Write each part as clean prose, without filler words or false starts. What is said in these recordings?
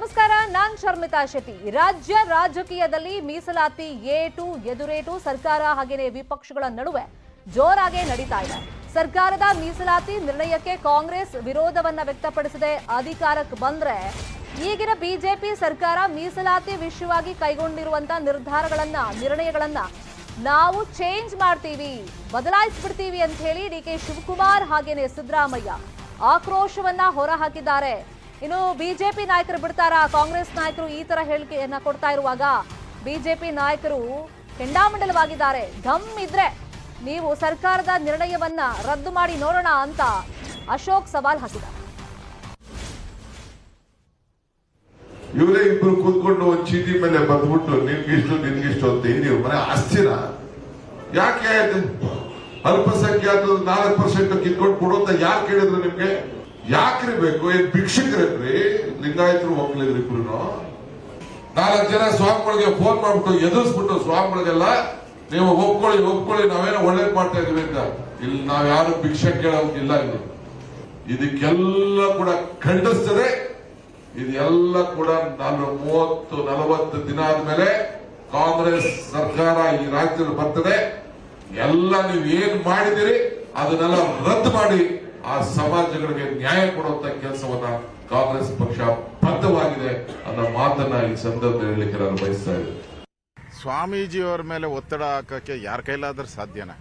ನಮಸ್ಕಾರ, ನಾನ್ ಶರ್ಮಿತಾ ಶೆಟ್ಟಿ. ರಾಜ್ಯ ರಾಜಕೀಯದಲ್ಲಿ ಮೀಸಲಾತಿ ಏಟು ಎದುರೇಟು ಸರ್ಕಾರ ಹಾಗೆಯೇ ವಿಪಕ್ಷಗಳ ನಡುವೆ ಜೋರಾಗಿ ನಡೀತಾ ಇದೆ. ಸರ್ಕಾರದ ಮೀಸಲಾತಿ ನಿರ್ಣಯಕ್ಕೆ ಕಾಂಗ್ರೆಸ್ ವಿರೋಧವನ್ನ ವ್ಯಕ್ತಪಡಿಸಿದೆ. ಅಧಿಕಾರಕ್ಕೆ ಬಂದ್ರೆ ಈಗಿನ ಬಿಜೆಪಿ ಸರ್ಕಾರ ಮೀಸಲಾತಿ ವಿಷಯವಾಗಿ ಕೈಗೊಂಡಿರುವಂತಹ ನಿರ್ಣಯಗಳನ್ನ ನಾವು ಚೇಂಜ್ ಮಾಡ್ತೀವಿ, ಬದಲಾಯಿಸ್ಬಿಡ್ತೀವಿ ಅಂತ ಹೇಳಿ ಡಿಕೆ ಶಿವಕುಮಾರ್ ಹಾಗೇನೆ ಸಿದ್ದರಾಮಯ್ಯ ಆಕ್ರೋಶವನ್ನ ಹೊರಹಾಕಿದ್ದಾರೆ. ಇನ್ನು ಬಿಜೆಪಿ ನಾಯಕರು ಬಿಡ್ತಾರಾ? ಕಾಂಗ್ರೆಸ್ ನಾಯಕರು ಈ ತರ ಹೇಳಿಕೆಯನ್ನ ಕೊಡ್ತಾ ಇರುವಾಗ ಬಿಜೆಪಿ ನಾಯಕರು ಕೆಂಡಾಮಂಡಲವಾಗಿದ್ದಾರೆ. ಧಮ್ ಇದ್ರೆ ನೀವು ಸರ್ಕಾರದ ನಿರ್ಣಯವನ್ನ ರದ್ದು ಮಾಡಿ ನೋಡೋಣ ಅಂತ ಅಶೋಕ್ ಸವಾಲ್ ಹಾಕಿದ್ದಾರೆ. ಇವರೇ ಇಬ್ರು ಕೂತ್ಕೊಂಡು ಒಂದು ಚೀಟಿ ಮೇಲೆ ಬಂದ್ಬಿಟ್ಟು ನಿನ್ಗಿಷ್ಟು ಅಂತ ನೀವು ಮನೆ ಆಸ್ತಿನ ಯಾಕೆ ಅಲ್ಪಸಂಖ್ಯಾತ 4% ಕಿತ್ಕೊಂಡು ಕೊಡುವಂತ ಯಾರು ಕೇಳಿದ್ರು? ನಿಮ್ಗೆ ಯಾಕ್ರಿ ಬೇಕು? ಏನ್ ಭಿಕ್ಷಕರೇನ್ರಿ? ಲಿಂಗಾಯತರು ಒಕ್ಕಲಿದ್ರು ಇಬ್ರು 4 ಜನ ಸ್ವಾಮಿಗಳಿಗೆ ಫೋನ್ ಮಾಡ್ಬಿಟ್ಟು ಎದುರಿಸ್ಬಿಟ್ಟು ಸ್ವಾಮಿಗಳಿಗೆಲ್ಲ ನೀವು ಒಪ್ಕೊಳ್ಳಿ ನಾವೇನೋ ಒಳ್ಳೇದ್ ಮಾಡ್ತಾ ಇದೀವಿ ಅಂತ. ಇಲ್ಲಿ ನಾವ್ ಯಾರು ಭಿಕ್ಷೆ ಕೇಳೋಗಿಲ್ಲ. ಇದಕ್ಕೆಲ್ಲ ಕೂಡ ಖಂಡಿಸ್ತದೆ. ಇದೆಲ್ಲ ಕೂಡ 30-40 ದಿನ ಆದ್ಮೇಲೆ ಕಾಂಗ್ರೆಸ್ ಸರ್ಕಾರ ಈ ರಾಜ್ಯದಲ್ಲಿ ಬರ್ತದೆ. ಎಲ್ಲ ನೀವು ಏನ್ ಮಾಡಿದಿರಿ ಅದನ್ನೆಲ್ಲ ರದ್ದು ಮಾಡಿ ಆ ಸಮಾಜಗಳಿಗೆ ನ್ಯಾಯ ಕೊಡುವಂತ ಕೆಲಸವನ್ನ ಕಾಂಗ್ರೆಸ್ ಪಕ್ಷ ಬದ್ಧವಾಗಿದೆ ಅನ್ನೋ ಮಾತನ್ನ ಈ ಸಂದರ್ಭದಲ್ಲಿ ಹೇಳಲಿಕ್ಕೆ ನಾನು ಬಯಸ್ತಾ ಇದ್ದೇನೆ. ಸ್ವಾಮೀಜಿಯವರ ಮೇಲೆ ಒತ್ತಡ ಹಾಕಕ್ಕೆ ಯಾರ ಕೈಲಾದ್ರೂ ಸಾಧ್ಯನಾ?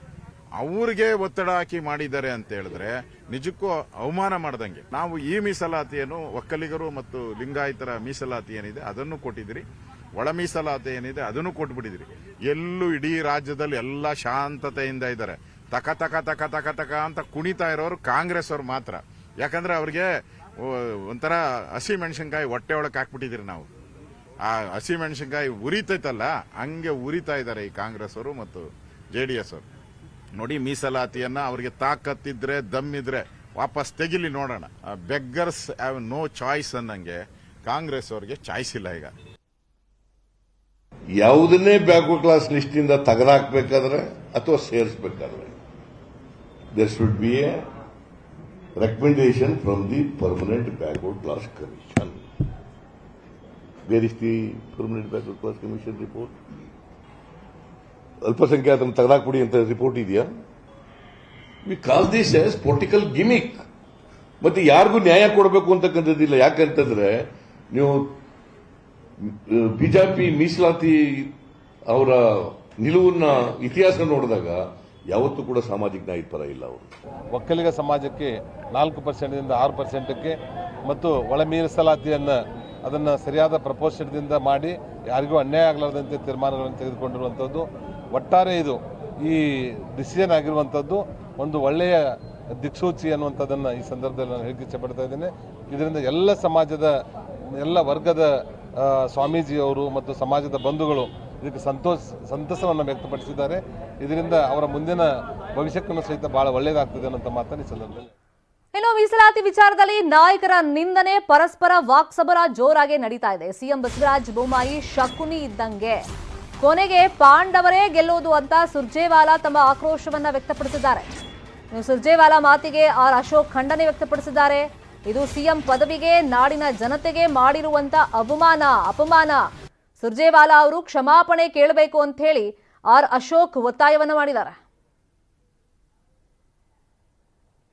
ಅವ್ರಿಗೆ ಒತ್ತಡ ಹಾಕಿ ಮಾಡಿದ್ದಾರೆ ಅಂತ ಹೇಳಿದ್ರೆ ನಿಜಕ್ಕೂ ಅವಮಾನ ಮಾಡ್ದಂಗೆ. ನಾವು ಈ ಮೀಸಲಾತಿಯನ್ನು ಒಕ್ಕಲಿಗರು ಮತ್ತು ಲಿಂಗಾಯತರ ಮೀಸಲಾತಿ ಏನಿದೆ ಅದನ್ನು ಕೊಟ್ಟಿದ್ರಿ, ಒಳ ಮೀಸಲಾತಿ ಏನಿದೆ ಅದನ್ನು ಕೊಟ್ಬಿಟ್ಟಿದ್ರಿ. ಎಲ್ಲೂ ಇಡೀ ರಾಜ್ಯದಲ್ಲಿ ಎಲ್ಲ ಶಾಂತತೆಯಿಂದ ಇದ್ದಾರೆ. ತಕ ತಕ ತಕ ತಕ ತಕ ಅಂತ ಕುಣಿತಾ ಇರೋರು ಕಾಂಗ್ರೆಸ್ ಅವ್ರು ಮಾತ್ರ. ಯಾಕಂದ್ರೆ ಅವ್ರಿಗೆ ಒಂಥರ ಹಸಿ ಮೆಣಸಿನ್ಕಾಯಿ ಹೊಟ್ಟೆ ಒಳಗೆ ಹಾಕ್ಬಿಟ್ಟಿದ್ರಿ. ನಾವು ಆ ಹಸಿ ಮೆಣಸಿನ್ಕಾಯಿ ಉರಿತೈತಲ್ಲ ಹಂಗೆ ಉರಿತಾ ಇದ್ದಾರೆ ಈ ಕಾಂಗ್ರೆಸ್ ಅವರು ಮತ್ತು ಜೆಡಿಎಸ್ ಅವರು. ನೋಡಿ, ಮೀಸಲಾತಿಯನ್ನ ಅವರಿಗೆ ತಾಕತ್ತಿದ್ರೆ ದಮ್ಮಿದ್ರೆ ವಾಪಸ್ ತೆಗಿಲಿ ನೋಡೋಣ. ಬೆಗ್ಗರ್ಸ್ ಹ್ಯಾವ್ ನೋ ಚಾಯ್ಸ್ ಅನ್ನಂಗೆ ಕಾಂಗ್ರೆಸ್ ಅವರಿಗೆ ಚಾಯ್ಸ್ ಇಲ್ಲ. ಈಗ ಯಾವುದನ್ನೇ ಬ್ಯಾಕ್ವರ್ಡ್ ಕ್ಲಾಸ್ ಲಿಸ್ಟ್ ಇಂದ ತೆಗೆದಾಕ್ಬೇಕಾದ್ರೆ ಅಥವಾ ಸೇರಿಸಬೇಕಾದ್ರೆ there should be a recommendation from the permanent backward class commission. Where is the permanent backward class commission report? ಅಲ್ಪಸಂಖ್ಯಾತರನ್ನು ತೆಗೆದಾಕ್ಬಿಡಿ ಅಂತ ರಿಪೋರ್ಟ್ ಇದೆಯಾ? We call this as political gimmick. ಮತ್ತೆ ಯಾರಿಗೂ ನ್ಯಾಯ ಕೊಡಬೇಕು ಅಂತಕ್ಕಂಥದ್ದಿಲ್ಲ. ಯಾಕಂತಂದ್ರೆ ನೀವು ಬಿಜೆಪಿ ಮೀಸಲಾತಿ ಅವರ ನಿಲುವನ್ನ ಇತಿಹಾಸ ನೋಡಿದಾಗ ಯಾವತ್ತೂ ಕೂಡ ಸಾಮಾಜಿಕ ನ್ಯಾಯದ ಪರ ಇಲ್ಲ. ಅವರು ಒಕ್ಕಲಿಗ ಸಮಾಜಕ್ಕೆ 4%ದಿಂದ 6%ಕ್ಕೆ ಮತ್ತು ಒಳ ಮೀಸಲಾತಿಯನ್ನ ಅದನ್ನು ಸರಿಯಾದ ಪ್ರಪೋರ್ಷನ್ದಿಂದ ಮಾಡಿ ಯಾರಿಗೂ ಅನ್ಯಾಯ ಆಗಲಾರದಂತೆ ತೀರ್ಮಾನಗಳನ್ನು ತೆಗೆದುಕೊಂಡಿರುವಂಥದ್ದು. ಒಟ್ಟಾರೆ ಇದು ಈ ಡಿಸಿಷನ್ ಆಗಿರುವಂಥದ್ದು ಒಂದು ಒಳ್ಳೆಯ ದಿಕ್ಸೂಚಿ ಅನ್ನುವಂಥದ್ದನ್ನು ಈ ಸಂದರ್ಭದಲ್ಲಿ ನಾನು ಹೇಳಿಕೆ ಇಷ್ಟಪಡ್ತಾ ಇದ್ದೇನೆ. ಇದರಿಂದ ಎಲ್ಲ ಸಮಾಜದ ಎಲ್ಲ ವರ್ಗದ ಸ್ವಾಮೀಜಿಯವರು ಮತ್ತು ಸಮಾಜದ ಬಂಧುಗಳು ಇದಕ್ಕೆ ಸಂತಸವನ್ನು ವ್ಯಕ್ತಪಡಿಸಿದ್ದಾರೆ. ಇದರಿಂದ ಅವರ ಮುಂದಿನ ಭವಿಷ್ಯಕ್ಕೂ ಸಹಿತ ಬಹಳ ಒಳ್ಳೆಯದಾಗ್ತದೆ ಅನ್ನೋ ಮಾತನ್ನು ಈ ಸಂದರ್ಭದಲ್ಲಿ. ಇನ್ನು ಮೀಸಲಾತಿ ವಿಚಾರದಲ್ಲಿ ನಾಯಕರ ನಿಂದನೆ, ಪರಸ್ಪರ ವಾಕ್ಸಮರ ಜೋರಾಗಿ ನಡೀತಾ ಇದೆ. ಸಿಎಂ ಬಸವರಾಜ ಬೊಮ್ಮಾಯಿ ಶಕುನಿ ಇದ್ದಂಗೆ ಕೊನೆಗೆ ಪಾಂಡವರೇ ಗೆಲ್ಲೋದು ಅಂತ ಸುರ್ಜೇವಾಲಾ ತಮ್ಮ ಆಕ್ರೋಶವನ್ನ ವ್ಯಕ್ತಪಡಿಸಿದ್ದಾರೆ. ಸುರ್ಜೇವಾಲಾ ಮಾತಿಗೆ ಆರ್ ಅಶೋಕ್ ಖಂಡನೆ ವ್ಯಕ್ತಪಡಿಸಿದ್ದಾರೆ. ಇದು ಸಿಎಂ ಪದವಿಗೆ ನಾಡಿನ ಜನತೆಗೆ ಮಾಡಿರುವಂತ ಅಪಮಾನ. ಸುರ್ಜೇವಾಲಾ ಅವರು ಕ್ಷಮಾಪಣೆ ಕೇಳಬೇಕು ಅಂತ ಹೇಳಿ ಆರ್ ಅಶೋಕ್ ಒತ್ತಾಯವನ್ನ ಮಾಡಿದ್ದಾರೆ.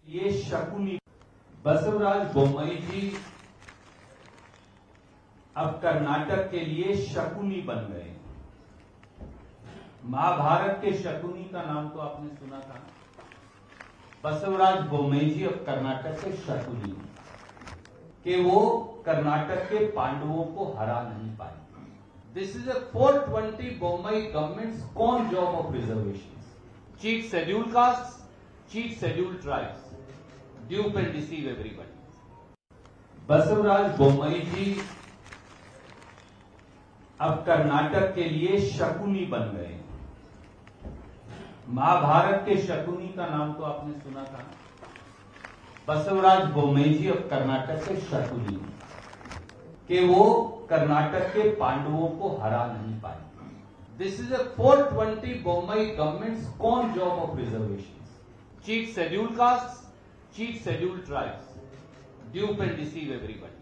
ये शकुनी बसवराज बोम्मई जी अब कर्नाटक के लिए शकुनी बन गए। महाभारत के शकुनी का नाम तो आपने सुना था। बसवराज बोम्मई जी अब कर्नाटक के शकुनी कि वो कर्नाटक के पांडवों को हरा नहीं पाए। This is a 420 Bommai governments con job of reservation, cheat scheduled caste, cheat scheduled tribes, dupe and deceive everybody. Basavaraj Bommai ji अब कर्नाटक के लिए शकुनी बन गए। महाभारत के शकुनी का नाम तो आपने सुना था। बसवराज बोम्मई जी अब कर्नाटक के शकुनी कि वो कर्नाटक के पांडवों को हरा नहीं पाए। This is a 420 Bommai governments con job of reservation, cheat scheduled caste, cheat scheduled tribes, dupe and deceive everybody.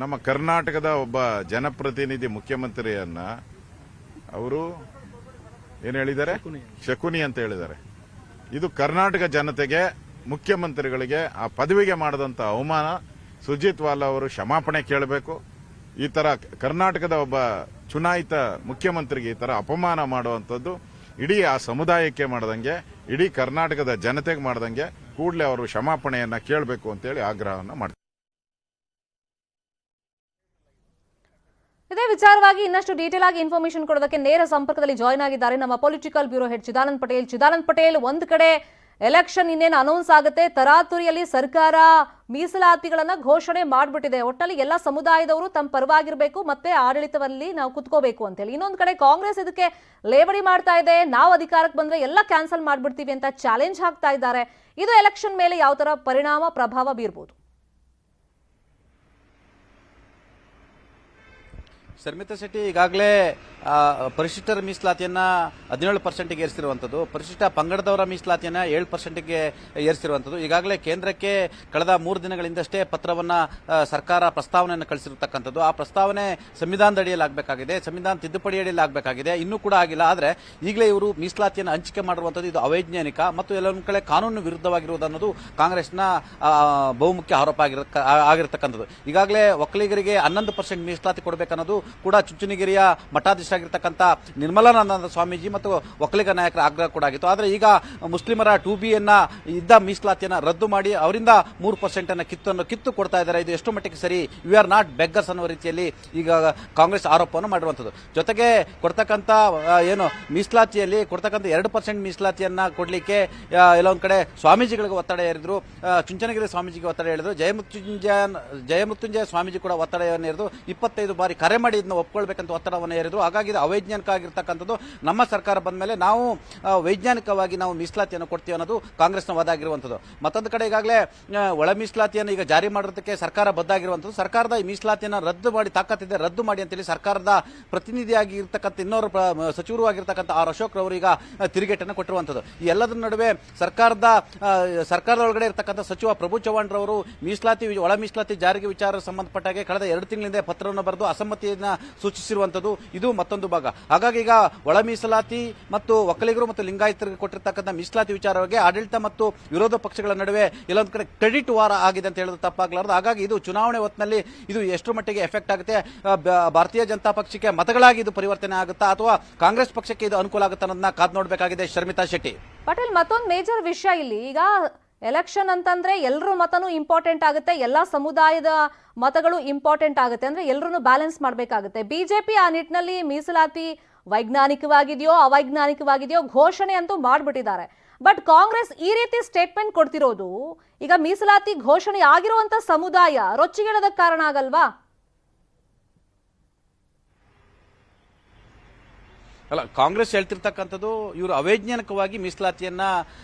ನಮ್ಮ ಕರ್ನಾಟಕದ ಒಬ್ಬ ಜನಪ್ರತಿನಿಧಿ ಮುಖ್ಯಮಂತ್ರಿಯನ್ನ ಅವರು ಏನು ಹೇಳಿದ್ದಾರೆ, ಶಕುನಿ ಅಂತ ಹೇಳಿದ್ದಾರೆ. ಇದು ಕರ್ನಾಟಕ ಜನತೆಗೆ, ಮುಖ್ಯಮಂತ್ರಿಗಳಿಗೆ ಆ ಪದವಿಗೆ ಮಾಡಿದಂತ ಅವಮಾನ. ಸುಜಿತ್ ವಾಲಾ ಅವರು ಕ್ಷಮಾಪಣೆ ಕೇಳಬೇಕು. ಈ ತರ ಕರ್ನಾಟಕದ ಒಬ್ಬ ಚುನಾಯಿತ ಮುಖ್ಯಮಂತ್ರಿಗೆ ಈ ತರ ಅಪಮಾನ ಮಾಡುವಂಥದ್ದು ಇಡೀ ಆ ಸಮುದಾಯಕ್ಕೆ ಮಾಡದಂಗೆ, ಇಡೀ ಕರ್ನಾಟಕದ ಜನತೆಗೆ ಮಾಡದಂಗೆ ಕೂಡಲೇ ಅವರು ಕ್ಷಮಾಪಣೆಯನ್ನ ಕೇಳಬೇಕು ಅಂತೇಳಿ ಆಗ್ರಹವನ್ನ ಮಾಡ್ತಾರೆ. ಇದೇ ವಿಚಾರವಾಗಿ ಇನ್ನಷ್ಟು ಡೀಟೇಲ್ ಆಗಿ ಇನ್ಫಾರ್ಮೇಶನ್ ಕೊಡೋದಕ್ಕೆ ನೇರ ಸಂಪರ್ಕದಲ್ಲಿ ಜಾಯ್ನ್ ಆಗಿದ್ದಾರೆ ನಮ್ಮ political bureau head Chidanand Patel. Chidanand Patel, ಒಂದು ಕಡೆ ಎಲೆಕ್ಷನ್ ಇನ್ನೇನು ಅನೌನ್ಸ್ ಆಗುತ್ತೆ, ತರಾತುರಿಯಲ್ಲಿ ಸರ್ಕಾರ ಮೀಸಲಾತಿಗಳನ್ನ ಘೋಷಣೆ ಮಾಡಿಬಿಟ್ಟಿದೆ. ಒಟ್ಟಲ್ಲಿ ಎಲ್ಲ ಸಮುದಾಯದವರು ತಮ್ಮ ಪರವಾಗಿರಬೇಕು, ಮತ್ತೆ ಆಡಳಿತದಲ್ಲಿ ನಾವು ಕುತ್ಕೋಬೇಕು ಅಂತ ಹೇಳಿ. ಇನ್ನೊಂದು ಕಡೆ ಕಾಂಗ್ರೆಸ್ ಇದಕ್ಕೆ ಲೇವಡಿ ಮಾಡ್ತಾ ಇದೆ, ನಾವು ಅಧಿಕಾರಕ್ಕೆ ಬಂದ್ರೆ ಎಲ್ಲ ಕ್ಯಾನ್ಸಲ್ ಮಾಡ್ಬಿಡ್ತೀವಿ ಅಂತ ಚಾಲೆಂಜ್ ಹಾಕ್ತಾ ಇದ್ದಾರೆ. ಇದು ಎಲೆಕ್ಷನ್ ಮೇಲೆ ಯಾವ ತರ ಪರಿಣಾಮ ಪ್ರಭಾವ ಬೀರ್ಬೋದು? ಶರ್ಮಿತಾ ಶೆಟ್ಟಿ, ಈಗಾಗಲೇ ಪರಿಶಿಷ್ಟರ ಮೀಸಲಾತಿಯನ್ನ 17% ಏರಿಸಿರುವಂಥದ್ದು, ಪರಿಶಿಷ್ಟ ಪಂಗಡದವರ ಮೀಸಲಾತಿಯನ್ನ 7% ಏರಿಸಿರುವಂಥದ್ದು. ಈಗಾಗಲೇ ಕೇಂದ್ರಕ್ಕೆ ಕಳೆದ 3 ದಿನಗಳಿಂದಷ್ಟೇ ಪತ್ರವನ್ನ ಸರ್ಕಾರ ಪ್ರಸ್ತಾವನೆಯನ್ನು ಕಳಿಸಿರತಕ್ಕಂಥದ್ದು. ಆ ಪ್ರಸ್ತಾವನೆ ಸಂವಿಧಾನದ ಅಡಿಯಲ್ಲಿ ಆಗಬೇಕಾಗಿದೆ, ಸಂವಿಧಾನ ತಿದ್ದುಪಡಿ ಅಡಿಯಲ್ಲಿ ಆಗಬೇಕಾಗಿದೆ, ಇನ್ನೂ ಕೂಡ ಆಗಿಲ್ಲ. ಆದರೆ ಈಗಲೇ ಇವರು ಮೀಸಲಾತಿಯನ್ನು ಹಂಚಿಕೆ ಮಾಡಿರುವಂಥದ್ದು ಇದು ಅವೈಜ್ಞಾನಿಕ ಮತ್ತು ಎಲ್ಲೊಂದು ಕಡೆ ಕಾನೂನು ವಿರುದ್ಧವಾಗಿರುವುದು ಅನ್ನೋದು ಕಾಂಗ್ರೆಸ್ನ ಬಹುಮುಖ್ಯ ಆರೋಪ ಆಗಿರತಕ್ಕಂಥದ್ದು. ಈಗಾಗಲೇ ಒಕ್ಕಲಿಗರಿಗೆ 11% ಮೀಸಲಾತಿ ಕೊಡಬೇಕನ್ನೋದು ಕೂಡ ಚುಂಚನಗಿರಿಯ ಮಠಾಧೀಶರಾಗಿರ್ತಕ್ಕಂಥ ನಿರ್ಮಲಾನಂದ ಸ್ವಾಮೀಜಿ ಮತ್ತು ಒಕ್ಕಲಿಗ ನಾಯಕರ ಆಗ್ರಹ ಕೂಡ ಆಗಿತ್ತು. ಆದರೆ ಈಗ ಮುಸ್ಲಿಮರ 2B ಇದ್ದ ಮೀಸಲಾತಿಯನ್ನು ರದ್ದು ಮಾಡಿ ಅವರಿಂದ 3% ಅನ್ನು ಕಿತ್ತು ಕೊಡ್ತಾ ಇದ್ದಾರೆ. ಇದು ಎಷ್ಟು ಮಟ್ಟಿಗೆ ಸರಿ? ವಿ ಆರ್ ನಾಟ್ ಬೆಗ್ಗರ್ಸ್ ಅನ್ನುವ ರೀತಿಯಲ್ಲಿ ಈಗ ಕಾಂಗ್ರೆಸ್ ಆರೋಪವನ್ನು ಮಾಡಿರುವಂಥದ್ದು. ಜೊತೆಗೆ ಕೊಡ್ತಕ್ಕಂಥ ಮೀಸಲಾತಿಯಲ್ಲಿ ಕೊಡ್ತಕ್ಕಂಥ 2% ಮೀಸಲಾತಿಯನ್ನ ಕೊಡಲಿಕ್ಕೆ ಎಲ್ಲೊಂದು ಕಡೆ ಸ್ವಾಮೀಜಿಗಳಿಗೆ ಒತ್ತಡ ಹೇರಿದ್ರು, ಚುಂಚನಗಿರಿ ಸ್ವಾಮೀಜಿಗೆ ಒತ್ತಡ ಹೇಳಿದ್ರು, ಜಯಮೃತ್ಯುಂಜಯ ಸ್ವಾಮೀಜಿ ಕೂಡ ಒತ್ತಡವನ್ನು ಹೇರಿದ್ರು, 25 ಬಾರಿ ಕರೆ ಮಾಡಿ ಇದನ್ನ ಒಪ್ಕೊಳ್ಬೇಕಂತ ಒತ್ತಡವನ್ನು ಹೇರಿದ್ರು. ಹಾಗಾಗಿ ಇದು ಅವೈಜ್ಞಾನಿಕ ಆಗಿರ್ತಕ್ಕಂಥದ್ದು. ನಮ್ಮ ಸರ್ಕಾರ ಬಂದ ಮೇಲೆ ನಾವು ವೈಜ್ಞಾನಿಕವಾಗಿ ನಾವು ಮೀಸಲಾತಿಯನ್ನು ಕೊಡ್ತೀವಿ ಅನ್ನೋದು ಕಾಂಗ್ರೆಸ್ನ ವಾದ ಆಗಿರುವಂಥದ್ದು. ಮತ್ತೊಂದು ಕಡೆ ಈಗಾಗಲೇ ಒಳ ಮೀಸಲಾತಿಯನ್ನು ಈಗ ಜಾರಿ ಮಾಡೋದಕ್ಕೆ ಸರ್ಕಾರ ಬದ್ಧಾಗಿರುವಂಥದ್ದು. ಸರ್ಕಾರದ ಈ ಮೀಸಲಾತಿಯನ್ನು ರದ್ದು ಮಾಡಿ ತಾಕತ್ತಿದೆ, ರದ್ದು ಮಾಡಿ ಅಂತೇಳಿ ಸರ್ಕಾರದ ಪ್ರತಿನಿಧಿಯಾಗಿ ಇರ್ತಕ್ಕಂಥ ಇನ್ನೋರು ಸಚಿವರು ಆಗಿರ್ತಕ್ಕಂಥ ಆರ್ ಅಶೋಕ್ ರವರು ಈಗ ತಿರುಗೇಟನ್ನು ಕೊಟ್ಟಿರುವಂಥದ್ದು. ಈ ಎಲ್ಲದರ ನಡುವೆ ಸರ್ಕಾರದ ಒಳಗಡೆ ಇರ್ತಕ್ಕಂಥ ಸಚಿವ ಪ್ರಭು ಚವ್ಹಾಣ್ ರವರು ಒಳ ಮೀಸಲಾತಿ ಜಾರಿಗೆ ವಿಚಾರ ಸಂಬಂಧಪಟ್ಟಾಗೆ ಕಳೆದ 2 ತಿಂಗಳಿಂದ ಪತ್ರವನ್ನು ಬರೆದು ಅಸಮ್ಮತಿಯನ್ನ ಸೂಚಿಸಿರುವಂಥದ್ದು ಇದು ಮತ್ತೊಂದು ಭಾಗ. ಹಾಗಾಗಿ ಈಗ ಒಳ ಮೀಸಲಾತಿ ಮತ್ತು ಒಕ್ಕಲಿಗರು ಮತ್ತು ಲಿಂಗಾಯತರಿಗೆ ಕೊಟ್ಟಿರ್ತಕ್ಕಂಥ ಮೀಸಲಾತಿ ವಿಚಾರವಾಗಿ ಆಡಳಿತ ಮತ್ತು ವಿರೋಧ ಪಕ್ಷಗಳ ನಡುವೆ ಎಲ್ಲೊಂದು ಕಡೆ ಕ್ರೆಡಿಟ್ ವಾರ ಆಗಿದೆ ಅಂತ ಹೇಳೋದು ತಪ್ಪಾಗಲಾರದು. ಹಾಗಾಗಿ ಇದು ಚುನಾವಣೆ ಹೊತ್ತಿನಲ್ಲಿ ಇದು ಎಷ್ಟು ಮಟ್ಟಿಗೆ ಎಫೆಕ್ಟ್ ಆಗುತ್ತೆ, ಭಾರತೀಯ ಜನತಾ ಪಕ್ಷಕ್ಕೆ ಮತಗಳಾಗಿ ಇದು ಪರಿವರ್ತನೆ ಆಗುತ್ತಾ ಅಥವಾ ಕಾಂಗ್ರೆಸ್ ಪಕ್ಷಕ್ಕೆ ಇದು ಅನುಕೂಲ ಆಗುತ್ತಾ ಅನ್ನೋದನ್ನ ಕಾದು ನೋಡಬೇಕಾಗಿದೆ. ಶರ್ಮಿತಾ ಶೆಟ್ಟಿ. ಪಟೇಲ್, ಮತ್ತೊಂದು ಮೇಜರ್ ವಿಷಯ ಇಲ್ಲಿ, ಈಗ ಎಲೆಕ್ಷನ್ ಅಂತಂದ್ರೆ ಎಲ್ಲರ ಮತನೂ ಇಂಪಾರ್ಟೆಂಟ್ ಆಗುತ್ತೆ, ಎಲ್ಲಾ ಸಮುದಾಯದ ಮತಗಳು ಇಂಪಾರ್ಟೆಂಟ್ ಆಗುತ್ತೆ, ಅಂದ್ರೆ ಎಲ್ಲರೂ ಬ್ಯಾಲೆನ್ಸ್ ಮಾಡಬೇಕಾಗುತ್ತೆ. ಬಿಜೆಪಿ ಆ ನಿಟ್ಟಿನಲ್ಲಿ ಮೀಸಲಾತಿ ವೈಜ್ಞಾನಿಕವಾಗಿದೆಯೋ ಅವೈಜ್ಞಾನಿಕವಾಗಿದೆಯೋ ಘೋಷಣೆ ಅಂತೂ ಮಾಡ್ಬಿಟ್ಟಿದ್ದಾರೆ. ಬಟ್ ಕಾಂಗ್ರೆಸ್ ಈ ರೀತಿ ಸ್ಟೇಟ್ಮೆಂಟ್ ಕೊಡ್ತಿರೋದು ಈಗ ಮೀಸಲಾತಿ ಘೋಷಣೆ ಆಗಿರುವಂತ ಸಮುದಾಯ ರೊಚ್ಚಿಗೆಳದಕ್ಕೆ ಕಾರಣ ಆಗಲ್ವಾ? ಅಲ್ಲ, ಕಾಂಗ್ರೆಸ್ ಹೇಳ್ತಿರ್ತಕ್ಕಂಥದ್ದು ಇವರು ಅವೈಜ್ಞಾನಿಕವಾಗಿ ಮೀಸಲಾತಿಯನ್ನ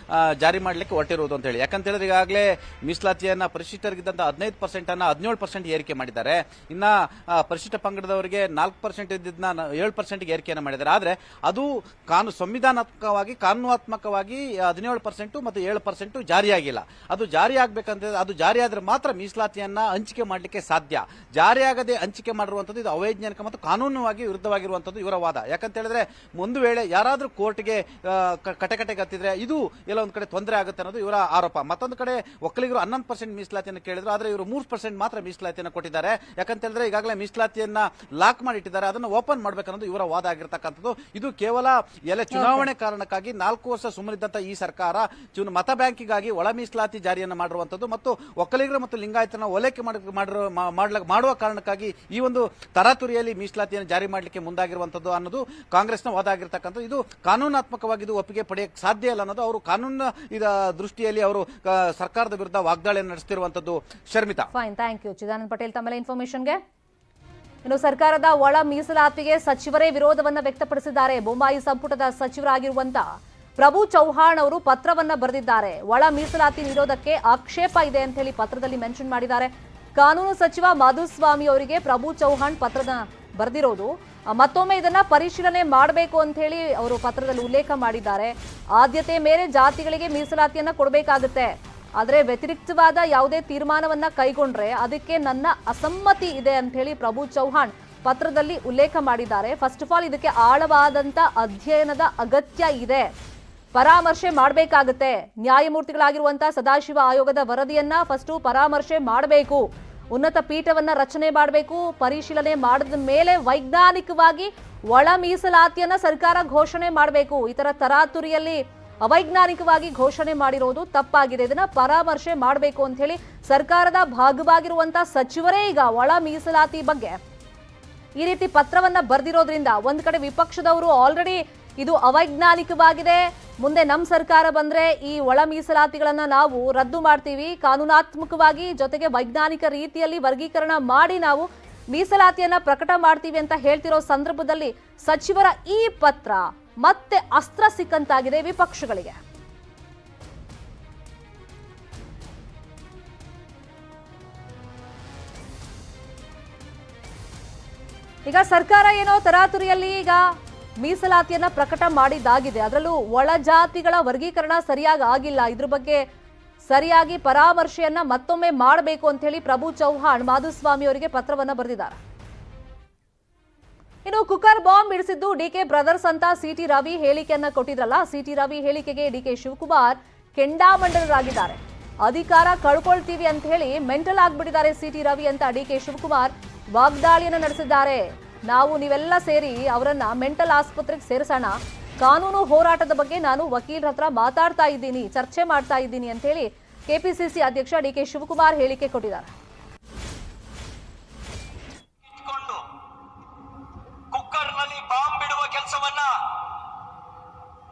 ಜಾರಿ ಮಾಡಲಿಕ್ಕೆ ಹೊರಟಿರುವುದು ಅಂತ ಹೇಳಿ. ಯಾಕಂತ ಹೇಳಿದ್ರೆ ಈಗಾಗಲೇ ಮೀಸಲಾತಿಯನ್ನ ಪರಿಶಿಷ್ಟರಿಗಿದ್ದಂತ 15% ಅನ್ನ 17% ಏರಿಕೆ ಮಾಡಿದ್ದಾರೆ. ಇನ್ನ ಪರಿಶಿಷ್ಟ ಪಂಗಡದವರಿಗೆ 4% ಇದ್ದಿದ್ದನ್ನ 7% ಏರಿಕೆಯನ್ನು ಮಾಡಿದ್ದಾರೆ. ಆದ್ರೆ ಅದು ಸಂವಿಧಾನಾತ್ಮಕವಾಗಿ ಕಾನೂನಾತ್ಮಕವಾಗಿ 17% ಮತ್ತು 7% ಜಾರಿಯಾಗಿಲ್ಲ. ಅದು ಜಾರಿ ಆಗ್ಬೇಕಂತ, ಅದು ಜಾರಿಯಾದ್ರೆ ಮಾತ್ರ ಮೀಸಲಾತಿಯನ್ನ ಹಂಚಿಕೆ ಮಾಡಲಿಕ್ಕೆ ಸಾಧ್ಯ. ಜಾರಿಯಾಗದೆ ಹಂಚಿಕೆ ಮಾಡಿರುವಂತದ್ದು ಇದು ಅವೈಜ್ಞಾನಿಕ ಮತ್ತು ಕಾನೂನುವಾಗಿ ವಿರುದ್ಧವಾಗಿರುವಂತದ್ದು ಇವರ ವಾದ. ಯಾಕಂತ ಹೇಳಿದ್ರೆ ಒಂದು ವೇಳೆ ಯಾರಾದ್ರೂ ಕೋರ್ಟ್ಗೆ ಕಟಕಟೆ ಗತ್ತಿದ್ರೆ ಇದು ಎಲ್ಲ ಒಂದ್ ಕಡೆ ತೊಂದರೆ ಆಗುತ್ತೆ ಅನ್ನೋದು ಇವರ ಆರೋಪ. ಮತ್ತೊಂದು ಕಡೆ ಒಕ್ಕಲಿಗರು 11% ಮೀಸಲಾತಿಯನ್ನು ಕೇಳಿದ್ರು, ಆದ್ರೆ ಇವರು 3% ಮಾತ್ರ ಮೀಸಲಾತಿಯನ್ನು ಕೊಟ್ಟಿದ್ದಾರೆ. ಯಾಕಂತ ಹೇಳಿದ್ರೆ ಈಗಾಗಲೇ ಮೀಸಲಾತಿಯನ್ನ ಲಾಕ್ ಮಾಡಿಟ್ಟಿದ್ದಾರೆ, ಅದನ್ನು ಓಪನ್ ಮಾಡಬೇಕನ್ನೋದು ಇವರ ವಾದ ಆಗಿರ್ತಕ್ಕಂಥದ್ದು. ಇದು ಕೇವಲ ಚುನಾವಣೆ ಕಾರಣಕ್ಕಾಗಿ 4 ವರ್ಷ ಸುಮ್ಮನಿದ್ದಂತ ಈ ಸರ್ಕಾರ ಮತ ಬ್ಯಾಂಕಿಗಾಗಿ ಒಳ ಮೀಸಲಾತಿ ಜಾರಿಯನ್ನು ಮಾಡಿರುವಂತದ್ದು ಮತ್ತು ಒಕ್ಕಲಿಗರು ಮತ್ತು ಲಿಂಗಾಯತನ ಓಲೈಕೆ ಮಾಡುವ ಕಾರಣಕ್ಕಾಗಿ ಈ ಒಂದು ತರಾತುರಿಯಲ್ಲಿ ಮೀಸಲಾತಿಯನ್ನು ಜಾರಿ ಮಾಡಲಿಕ್ಕೆ ಮುಂದಾಗಿರುವಂತದ್ದು ಅನ್ನೋದು ಕಾಂಗ್ರೆಸ್ನ ವಾದ ಆಗಿರ್ತಕ್ಕಂಥ. ಇದು ಕಾನೂನಾತ್ಮಕವಾಗಿ ಇದು ಒಪ್ಪಿಗೆ ಪಡೆಯಕ್ಕೆ ಸಾಧ್ಯ ಇಲ್ಲ ಅನ್ನೋದು ಅವರು ಕಾನೂನಿನ ದೃಷ್ಟಿಯಲ್ಲಿ ಅವರು ಸರ್ಕಾರದ ವಿರುದ್ಧ ವಾಗ್ದಾಳಿಯನ್ನು ನಡೆಸುತ್ತಿರುವಂತದ್ದು. Sharmita. Fine, thank you Chidanand Patel ತಮ್ಮೆಲ್ಲ ಇನ್ಫಾರ್ಮೇಶನ್ಗೆ. ಇನ್ನು ಸರ್ಕಾರದ ಒಳ ಮೀಸಲಾತಿಗೆ ಸಚಿವರೇ ವಿರೋಧವನ್ನ ವ್ಯಕ್ತಪಡಿಸಿದ್ದಾರೆ. ಬೊಮ್ಮಾಯಿ ಸಂಪುಟದ ಸಚಿವರಾಗಿರುವಂತ ಪ್ರಭು ಚವ್ಹಾಣ್ ಅವರು ಪತ್ರವನ್ನ ಬರೆದಿದ್ದಾರೆ. ಒಳ ಮೀಸಲಾತಿ ನೀಡೋದಕ್ಕೆ ಆಕ್ಷೇಪ ಇದೆ ಅಂತ ಹೇಳಿ ಪತ್ರದಲ್ಲಿ ಮೆನ್ಷನ್ ಮಾಡಿದ್ದಾರೆ. ಕಾನೂನು ಸಚಿವ ಮಾಧುಸ್ವಾಮಿ ಅವರಿಗೆ ಪ್ರಭು ಚವ್ಹಾಣ್ ಪತ್ರದ ಬರೆದಿರೋದು. ಮತ್ತೊಮ್ಮೆ ಇದನ್ನ ಪರಿಶೀಲನೆ ಮಾಡಬೇಕು ಅಂತ ಹೇಳಿ ಅವರು ಪತ್ರದಲ್ಲಿ ಉಲ್ಲೇಖ ಮಾಡಿದ್ದಾರೆ. ಆದ್ಯತೆ ಮೇರೆ ಜಾತಿಗಳಿಗೆ ಮೀಸಲಾತಿಯನ್ನ ಕೊಡಬೇಕಾಗುತ್ತೆ. ಆದರೆ ವ್ಯತಿರಿಕ್ತವಾದ ಯಾವುದೇ ತೀರ್ಮಾನವನ್ನ ಕೈಗೊಂಡ್ರೆ ಅದಕ್ಕೆ ನನ್ನ ಅಸಮ್ಮತಿ ಇದೆ ಅಂತ ಹೇಳಿ ಪ್ರಭು ಚೌಹಾಣ್ ಪತ್ರದಲ್ಲಿ ಉಲ್ಲೇಖ ಮಾಡಿದ್ದಾರೆ. ಫಸ್ಟ್ ಆಫ್ ಆಲ್ ಇದಕ್ಕೆ ಆಳವಾದಂತ ಅಧ್ಯಯನದ ಅಗತ್ಯ ಇದೆ, ಪರಾಮರ್ಶೆ ಮಾಡಬೇಕಾಗುತ್ತೆ. ನ್ಯಾಯಮೂರ್ತಿಗಳಾಗಿರುವಂತಹ ಸದಾಶಿವ ಆಯೋಗದ ವರದಿಯನ್ನ ಫಸ್ಟ್ ಪರಾಮರ್ಶೆ ಮಾಡಬೇಕು, ಉನ್ನತ ಪೀಠವನ್ನ ರಚನೆ ಮಾಡಬೇಕು, ಪರಿಶೀಲನೆ ಮಾಡಿದ ಮೇಲೆ ವೈಜ್ಞಾನಿಕವಾಗಿ ಒಳ ಮೀಸಲಾತಿಯನ್ನ ಸರ್ಕಾರ ಘೋಷಣೆ ಮಾಡಬೇಕು. ಈ ತರ ತರಾತುರಿಯಲ್ಲಿ ಅವೈಜ್ಞಾನಿಕವಾಗಿ ಘೋಷಣೆ ಮಾಡಿರೋದು ತಪ್ಪಾಗಿದೆ, ಇದನ್ನ ಪರಾಮರ್ಶೆ ಮಾಡಬೇಕು ಅಂತ ಹೇಳಿ ಸರ್ಕಾರದ ಭಾಗವಾಗಿರುವಂತಹ ಸಚಿವರೇ ಈಗ ಒಳ ಮೀಸಲಾತಿ ಬಗ್ಗೆ ಈ ರೀತಿ ಪತ್ರವನ್ನ ಬರೆದಿರೋದ್ರಿಂದ ಒಂದ್ ಕಡೆ ವಿಪಕ್ಷದವರು ಆಲ್ರೆಡಿ ಇದು ಅವೈಜ್ಞಾನಿಕವಾಗಿದೆ, ಮುಂದೆ ನಮ್ಮ ಸರ್ಕಾರ ಬಂದ್ರೆ ಈ ಒಳ ಮೀಸಲಾತಿಗಳನ್ನ ನಾವು ರದ್ದು ಮಾಡ್ತೀವಿ, ಕಾನೂನಾತ್ಮಕವಾಗಿ ಜೊತೆಗೆ ವೈಜ್ಞಾನಿಕ ರೀತಿಯಲ್ಲಿ ವರ್ಗೀಕರಣ ಮಾಡಿ ನಾವು ಮೀಸಲಾತಿಯನ್ನ ಪ್ರಕಟ ಮಾಡ್ತೀವಿ ಅಂತ ಹೇಳ್ತಿರೋ ಸಂದರ್ಭದಲ್ಲಿ ಸಚಿವರ ಈ ಪತ್ರ ಮತ್ತೆ ಅಸ್ತ್ರ ಸಿಕ್ಕಂತಾಗಿದೆ ವಿಪಕ್ಷಗಳಿಗೆ. ಈಗ ಸರ್ಕಾರ ಏನೋ ತರಾತುರಿಯಲ್ಲಿ ಈಗ ಮೀಸಲಾತಿಯನ್ನ ಪ್ರಕಟ ಮಾಡಿದ್ದಾಗಿದೆ, ಅದರಲ್ಲೂ ಒಳ ಜಾತಿಗಳ ವರ್ಗೀಕರಣ ಸರಿಯಾಗಿ ಆಗಿಲ್ಲ, ಇದ್ರ ಬಗ್ಗೆ ಸರಿಯಾಗಿ ಪರಾಮರ್ಶೆಯನ್ನ ಮತ್ತೊಮ್ಮೆ ಮಾಡಬೇಕು ಅಂತ ಹೇಳಿ ಪ್ರಭು ಚೌಹಾಣ್ ಮಾಧುಸ್ವಾಮಿ ಅವರಿಗೆ ಪತ್ರವನ್ನ ಬರೆದಿದ್ದಾರೆ. ಇನ್ನು ಕುಕ್ಕರ್ ಬಾಂಬ್ ಇಡಿಸಿದ್ದು ಡಿಕೆ ಬ್ರದರ್ಸ್ ಅಂತ ಸಿಟಿ ರವಿ ಹೇಳಿಕೆಯನ್ನ ಕೊಟ್ಟಿದ್ರಲ್ಲ, ಸಿಟಿ ರವಿ ಹೇಳಿಕೆಗೆ ಡಿಕೆ ಶಿವಕುಮಾರ್ ಕೆಂಡಾಮಂಡಲರಾಗಿದ್ದಾರೆ. ಅಧಿಕಾರ ಕಳ್ಕೊಳ್ತೀವಿ ಅಂತ ಹೇಳಿ ಮೆಂಟಲ್ ಆಗ್ಬಿಟ್ಟಿದ್ದಾರೆ ಸಿಟಿ ರವಿ ಅಂತ ಡಿಕೆ ಶಿವಕುಮಾರ್ ವಾಗ್ದಾಳಿಯನ್ನು ನಡೆಸಿದ್ದಾರೆ. ನಾವು ನೀವೆಲ್ಲ ಸೇರಿ ಅವರನ್ನ ಮೆಂಟಲ್ ಆಸ್ಪತ್ರೆಗೆ ಸೇರಿಸೋಣ, ಕಾನೂನು ಹೋರಾಟದ ಬಗ್ಗೆ ನಾನು ವಕೀಲರ ಹತ್ರ ಮಾತಾಡ್ತಾ ಇದ್ದೀನಿ, ಚರ್ಚೆ ಮಾಡ್ತಾ ಇದ್ದೀನಿ ಅಂತ ಹೇಳಿ ಕೆಪಿಸಿಸಿ ಅಧ್ಯಕ್ಷ ಡಿಕೆ ಶಿವಕುಮಾರ್ ಹೇಳಿಕೆ ಕೊಟ್ಟಿದ್ದಾರೆ. ಕುಕ್ಕರ್ನಲ್ಲಿ ಬಾಂಬ್ ಬಿಡುವ ಕೆಲಸವನ್ನ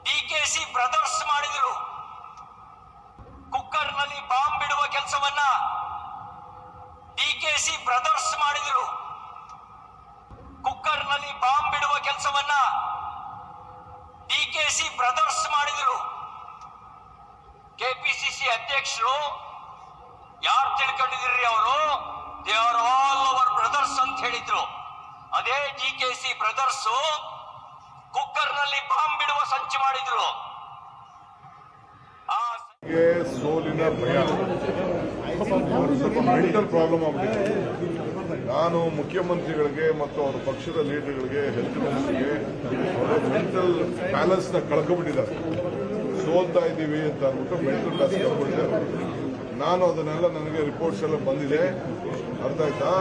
ಡಿಕೆಸಿ ಬ್ರದರ್ಸ್ ಮಾಡಿದ್ರು. ಕುಕ್ಕರ್ನಲ್ಲಿ ಬಾಂಬ್ ಬಿಡುವ ಕೆಲಸವನ್ನ ಡಿಕೆಸಿ ಬ್ರದರ್ಸ್ ಮಾಡಿದ್ರು. ಕುಕ್ಕರ್ನಲ್ಲಿ ಬಾಂಬ್ ಬಿಡುವ ಕೆಲಸವನ್ನ ಡಿಕೆಸಿ ಬ್ರದರ್ಸ್ ಮಾಡಿದ್ರು. ಕೆಪಿಸಿಸಿ ಅಧ್ಯಕ್ಷರು ಯಾರು ತಿಳ್ಕೊಂಡಿದ್ರಿ, ಅವರು they are all our brothers ಅಂತ ಹೇಳಿದ್ರು. ಅದೇ ಡಿಕೆಸಿ ಬ್ರದರ್ಸ್ ಕುಕ್ಕರ್ನಲ್ಲಿ ಬಾಂಬ್ ಬಿಡುವ ಸಂಚು ಮಾಡಿದ್ರು. ಸೋಲಿನ ಭಯ, ಸ್ವಲ್ಪ ಮೆಂಟಲ್ ಪ್ರಾಬ್ಲಮ್ ಆಗ್ಬಿಟ್ಟಿದೆ. ನಾನು ಮುಖ್ಯಮಂತ್ರಿಗಳಿಗೆ ಮತ್ತು ಅವರ ಪಕ್ಷದ ಲೀಡರ್ಗಳಿಗೆ, ಹೆಲ್ತ್ ಮಿನಿಸ್ಟರ್ಗೆ ಮೆಂಟಲ್ ಬ್ಯಾಲೆನ್ಸ್ ನ ಕಳ್ಕೊಂಡ್ಬಿಟ್ಟಿದ್ದಾರೆ. ಸೋಲ್ತಾ ಇದ್ದೀವಿ ಅಂತ ಅಂದ್ಬಿಟ್ಟು ಮೆಂಟಲ್ ಬ್ಯಾಲೆನ್ಸ್ ಕಳ್ಕೊಂಡಿದ್ದಾರೆ. ನಾನು ಅದನ್ನೆಲ್ಲ, ನನಗೆ ರಿಪೋರ್ಟ್ಸ್ ಎಲ್ಲ ಬಂದಿದೆ, ಅರ್ಥ ಆಯ್ತಾ?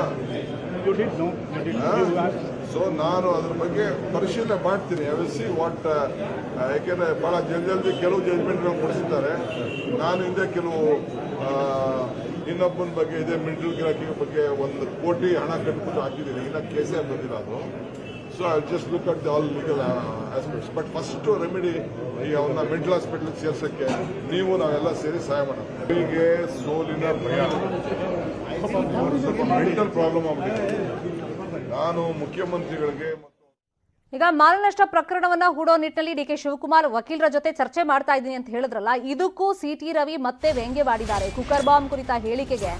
ಸೊ ನಾನು ಅದ್ರ ಬಗ್ಗೆ ಪರಿಶೀಲನೆ ಮಾಡ್ತೀನಿ. ಐ ವಿಲ್ ಸಿ ವಾಟ್, ಯಾಕೆಂದ್ರೆ ಬಹಳ ಜಲ್ದಿ ಕೆಲವು ಜಜ್ಮೆಂಟ್ಗಳು ಕೊಡಿಸಿದ್ದಾರೆ. ನಾನು ಹಿಂದೆ ಕೆಲವು ಇನ್ನೊಬ್ಬನ ಬಗ್ಗೆ ಇದೇ ಮೆಂಟಲ್ ಗಿರಾಕಿ ಬಗ್ಗೆ 1 ಕೋಟಿ ಹಣ ಕಟ್ಬಿಟ್ಟು ಹಾಕಿದ್ದೀನಿ, ಇನ್ನ ಕೇಸೇ ಬಂದಿಲ್ಲ ಅದು. So I just look at the all legal aspects. But first remedy ಈ ಅವನ್ನ ಮೆಂಟಲ್ ಹಾಸ್ಪಿಟಲ್ ಸೇರ್ಸಕ್ಕೆ ನೀವು ನಾವೆಲ್ಲ ಸೇರಿ ಸಹಾಯ ಮಾಡೋಣ. ಹೀಗೆ ಸೋಲಿನ ಭಯ, ಸ್ವಲ್ಪ ಮೆಂಟಲ್ ಪ್ರಾಬ್ಲಮ್ ಆಗ್ಬಿಟ್ಟಿದೆ. ನಾನು ಮುಖ್ಯಮಂತ್ರಿಗಳಿಗೆ ಈಗ ಮಾನನಷ್ಟ ಪ್ರಕರಣವನ್ನ ಹೂಡೋ ನಿಟ್ಟಿನಲ್ಲಿ ಡಿಕೆ ಶಿವಕುಮಾರ್ ವಕೀಲರ ಜೊತೆ ಚರ್ಚೆ ಮಾಡ್ತಾ ಇದ್ದೀನಿ ಅಂತ ಹೇಳಿದ್ರಲ್ಲ, ಇದಕ್ಕೂ ಸಿಟಿ ರವಿ ಮತ್ತೆ ವ್ಯಂಗ್ಯವಾಡಿದ್ದಾರೆ. ಕುಕ್ಕರ್ ಬಾಂಬ್ ಕುರಿತ ಹೇಳಿಕೆಗೆ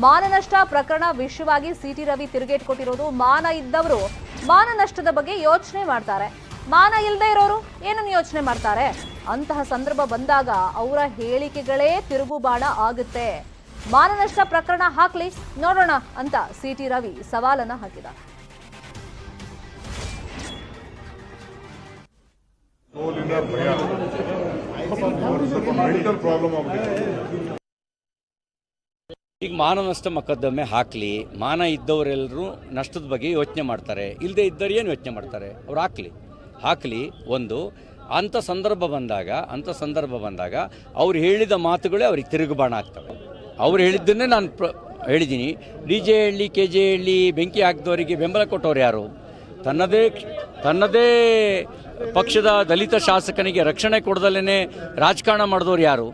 ಮಾನನಷ್ಟ ಪ್ರಕರಣ ವಿಷಯವಾಗಿ ಸಿಟಿ ರವಿ ತಿರುಗೇಟ್ ಕೊಟ್ಟಿರೋದು. ಮಾನ ಇದ್ದವರು ಮಾನನಷ್ಟದ ಬಗ್ಗೆ ಯೋಚನೆ ಮಾಡ್ತಾರೆ, ಮಾನ ಇಲ್ಲದೆ ಇರೋರು ಏನನ್ನು ಯೋಚನೆ ಮಾಡ್ತಾರೆ? ಅಂತಹ ಸಂದರ್ಭ ಬಂದಾಗ ಅವರ ಹೇಳಿಕೆಗಳೇ ತಿರುಗುಬಾಣ ಆಗುತ್ತೆ. ಮಾನನಷ್ಟ ಪ್ರಕರಣ ಹಾಕ್ಲಿ ನೋಡೋಣ ಅಂತ ಸಿಟಿ ರವಿ ಸವಾಲನ್ನ ಹಾಕಿದ್ದಾರೆ. ಸೋಲಿನ ಭಯ, ಸ್ವಲ್ಪ ಮೆಂಟಲ್ ಪ್ರಾಬ್ಲಮ್ ಆಗ್ಬಿಟ್ಟಿದೆ. ಈಗ ಮಾನನಷ್ಟ ಮೊಕದ್ದಮೆ ಹಾಕಲಿ, ಮಾನ ಇದ್ದವರೆಲ್ಲರೂ ನಷ್ಟದ ಬಗ್ಗೆ ಯೋಚನೆ ಮಾಡ್ತಾರೆ, ಇಲ್ಲದೆ ಇದ್ದವ್ರು ಏನು ಯೋಚನೆ ಮಾಡ್ತಾರೆ? ಅವ್ರು ಹಾಕಲಿ. ಒಂದು ಅಂಥ ಸಂದರ್ಭ ಬಂದಾಗ ಅವ್ರು ಹೇಳಿದ ಮಾತುಗಳೇ ಅವ್ರಿಗೆ ತಿರುಗುಬಾಣ ಆಗ್ತವೆ. ಅವ್ರು ಹೇಳಿದ್ದನ್ನೇ ನಾನು ಹೇಳಿದ್ದೀನಿ. DJ ಹಳ್ಳಿ KJ ಹಳ್ಳಿ ಬೆಂಕಿ ಹಾಕಿದವರಿಗೆ ಬೆಂಬಲ ಕೊಟ್ಟವ್ರು ಯಾರು? ತನ್ನದೇ ಪಕ್ಷದ ದಲಿತ ಶಾಸಕನಿಗೆ ರಕ್ಷಣೆ ಕೊಡದಲ್ಲೇ ರಾಜಕಾರಣ ಮಾಡಿದವ್ರು ಯಾರು?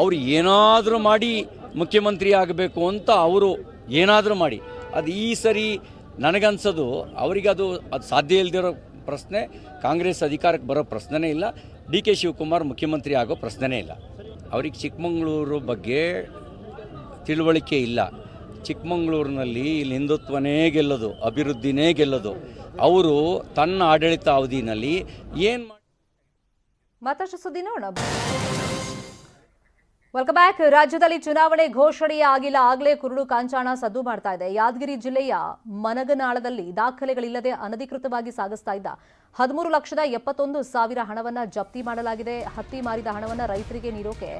ಅವರು ಏನಾದರೂ ಮಾಡಿ ಮುಖ್ಯಮಂತ್ರಿ ಆಗಬೇಕು ಅಂತ ಅವರು ಏನಾದರೂ ಮಾಡಿ, ಅದು ಈ ಸರಿ ನನಗನ್ಸೋದು ಅವರಿಗೆ ಅದು ಸಾಧ್ಯ ಇಲ್ಲದಿರೋ ಪ್ರಶ್ನೆ. ಕಾಂಗ್ರೆಸ್ ಅಧಿಕಾರಕ್ಕೆ ಬರೋ ಪ್ರಶ್ನೆನೇ ಇಲ್ಲ, DK ಶಿವಕುಮಾರ್ ಮುಖ್ಯಮಂತ್ರಿ ಆಗೋ ಪ್ರಶ್ನೆನೇ ಇಲ್ಲ. ಅವ್ರಿಗೆ ಚಿಕ್ಕಮಗಳೂರು ಬಗ್ಗೆ ತಿಳುವಳಿಕೆ ಇಲ್ಲ. ಚಿಕ್ಕಮಗಳೂರಿನಲ್ಲಿ ಇಲ್ಲಿ ಹಿಂದುತ್ವನೇ ಗೆಲ್ಲೋದು, ಅಭಿವೃದ್ಧಿನೇ ಗೆಲ್ಲೋದು. ಅವರು ತನ್ನ ಆಡಳಿತ ಅವಧಿನಲ್ಲಿ ಏನು ಮತ್ತಷ್ಟು ಸುದ್ದಿ ನೋಡೋಣ. Welcome back. ರಾಜ್ಯದಲ್ಲಿ ಚುನಾವಣೆ ಘೋಷಣೆಯೇ ಆಗಿಲ್ಲ, ಆಗಲೇ ಕುರುಡು ಕಾಂಚಾಣ ಸದ್ದು ಮಾಡ್ತಾ ಇದೆ. ಯಾದಗಿರಿ ಜಿಲ್ಲೆಯ ಮನಗನಾಳದಲ್ಲಿ ದಾಖಲೆಗಳಿಲ್ಲದೆ ಅನಧಿಕೃತವಾಗಿ ಸಾಗಿಸ್ತಾ ಇದ್ದ 13,71,000 ಹಣವನ್ನ ಜಪ್ತಿ ಮಾಡಲಾಗಿದೆ. ಹತ್ತಿ ಮಾರಿದ ಹಣವನ್ನ ರೈತರಿಗೆ ನೀಡೋಕೆ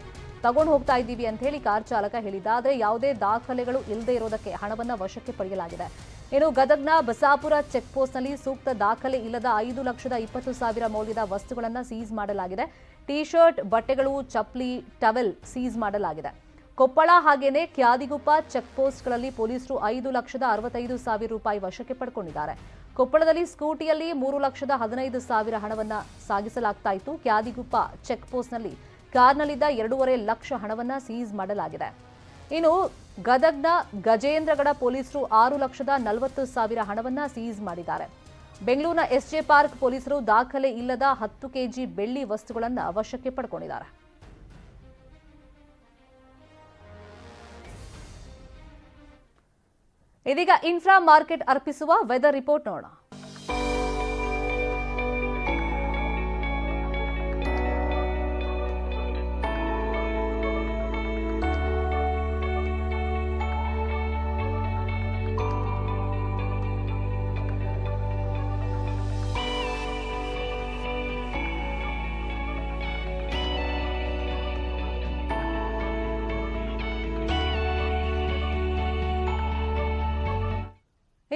ತಗೊಂಡು ಹೋಗ್ತಾ ಇದ್ದೀವಿ ಅಂತ ಹೇಳಿ ಕಾರ್ ಚಾಲಕ ಹೇಳಿದ್ದ. ಆದರೆ ಯಾವುದೇ ದಾಖಲೆಗಳು ಇಲ್ಲದೆ ಇರೋದಕ್ಕೆ ಹಣವನ್ನ ವಶಕ್ಕೆ ಪಡೆಯಲಾಗಿದೆ. ಇನ್ನು ಗದಗ್ನ ಬಸಾಪುರ ಚೆಕ್ ಪೋಸ್ಟ್ನಲ್ಲಿ ಸೂಕ್ತ ದಾಖಲೆ ಇಲ್ಲದ 5,20,000 ಮೌಲ್ಯದ ವಸ್ತುಗಳನ್ನು ಸೀಸ್ ಮಾಡಲಾಗಿದೆ. ಟಿ ಶರ್ಟ್, ಬಟ್ಟೆಗಳು, ಚಪ್ಪಲಿ, ಟವೆಲ್ ಸೀಸ್ ಮಾಡಲಾಗಿದೆ. ಕೊಪ್ಪಳ ಹಾಗೇನೆ ಕ್ಯಾದಿಗುಪ್ಪ ಚೆಕ್ ಪೋಸ್ಟ್ಗಳಲ್ಲಿ ಪೊಲೀಸರು 5,65,000 ರೂಪಾಯಿ ವಶಕ್ಕೆ ಪಡ್ಕೊಂಡಿದ್ದಾರೆ. ಕೊಪ್ಪಳದಲ್ಲಿ ಸ್ಕೂಟಿಯಲ್ಲಿ 3,15,000 ಹಣವನ್ನ ಸಾಗಿಸಲಾಗ್ತಾ ಇತ್ತು. ಕ್ಯಾದಿಗುಪ್ಪ ಚೆಕ್ ಪೋಸ್ಟ್ನಲ್ಲಿ ಕಾರ್ನಲ್ಲಿದ್ದ 2.5 ಲಕ್ಷ ಹಣವನ್ನ ಸೀಸ್ ಮಾಡಲಾಗಿದೆ. ಇನ್ನು ಗದಗ್ನ ಗಜೇಂದ್ರಗಡ ಪೊಲೀಸರು 6,40,000 ಹಣವನ್ನ ಸೀಸ್ ಮಾಡಿದ್ದಾರೆ. ಬೆಂಗಳೂರಿನ ಎಸ್ಜೆ ಪಾರ್ಕ್ ಪೊಲೀಸರು ದಾಖಲೆ ಇಲ್ಲದ 10 ಕೆಜಿ ಬೆಳ್ಳಿ ವಸ್ತುಗಳನ್ನು ವಶಕ್ಕೆ ಪಡ್ಕೊಂಡಿದ್ದಾರೆ. ಇದೀಗ ಇನ್ಫ್ರಾ ಮಾರ್ಕೆಟ್ ಅರ್ಪಿಸುವ ವೆದರ್ ರಿಪೋರ್ಟ್ ನೋಡೋಣ.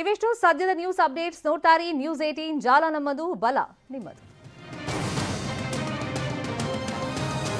ಇವಿಷ್ಟು ಸದ್ಯದ ನ್ಯೂಸ್ ಅಪ್ಡೇಟ್ಸ್. ನೋಡ್ತಾರಿ ನ್ಯೂಸ್ 18, ಜಾಲ ನಮ್ಮದು, ಬಲ ನಿಮ್ಮದು.